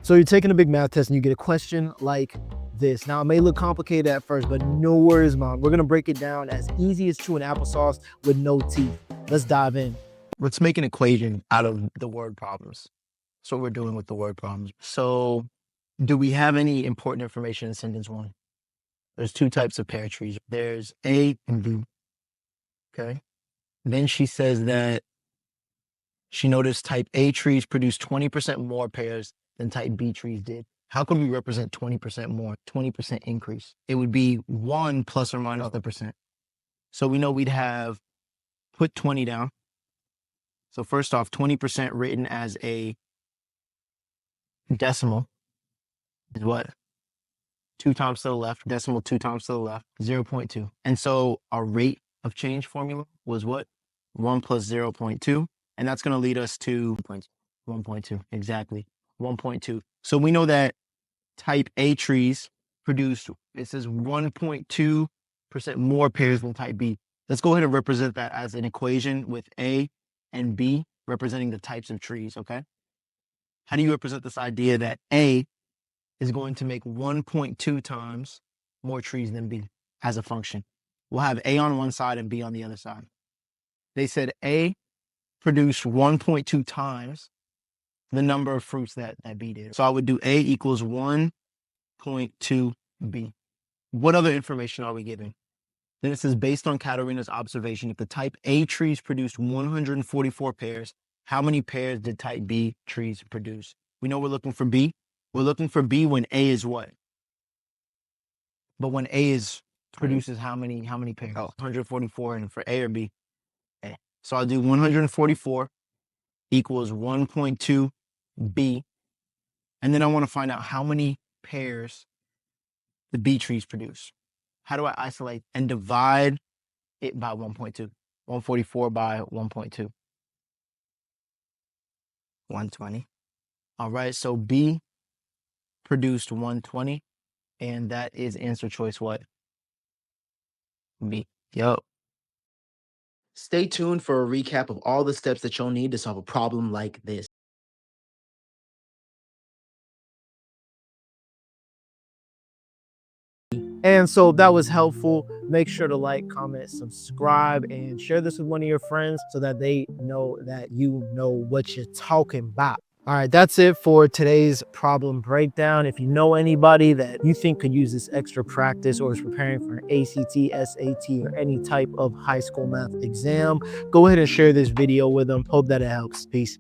So you're taking a big math test and you get a question like this. Now, it may look complicated at first, but no worries, Mom. We're going to break it down as easy as chewing applesauce with no teeth. Let's dive in. Let's make an equation out of the word problems. That's what we're doing with the word problems. So do we have any important information in sentence one? There's two types of pear trees. There's A and B. Okay. Then she says that she noticed type A trees produce 20% more pears than type B trees did. How could we represent 20% more, 20% increase? It would be 1 plus or minus the percent. So we know we'd have put 20 down. So first off, 20% written as a decimal is what? 2 times to the left, decimal 2 times to the left, 0.2. And so our rate of change formula was what? 1 plus 0.2. And that's going to lead us to 1.2. Exactly. 1.2. So we know that type A trees produced, it says 1.2% more pears than type B. Let's go ahead and represent that as an equation with A and B representing the types of trees, okay? How do you represent this idea that A is going to make 1.2 times more trees than B as a function? We'll have A on one side and B on the other side. They said A produced 1.2 times the number of fruits that B did. So I would do A equals 1.2 B. What other information are we giving? Then it says, based on Katarina's observation, if the type A trees produced 144 pears, how many pears did type B trees produce? We know we're looking for B. We're looking for B when A is what? But when A is produces how many pears? 144, and for A or B? A. So I'll do 144 equals 1.2 B. And then I want to find out how many pears the B trees produce. How do I isolate and divide it by 1.2? 144 by 1.2. 120. All right, so B produced 120, and that is answer choice what? B. Yup. Stay tuned for a recap of all the steps that you'll need to solve a problem like this. And so if that was helpful, make sure to like, comment, subscribe, and share this with one of your friends so that they know that you know what you're talking about. All right, that's it for today's problem breakdown. If you know anybody that you think could use this extra practice or is preparing for an ACT, SAT, or any type of high school math exam, go ahead and share this video with them. Hope that it helps. Peace.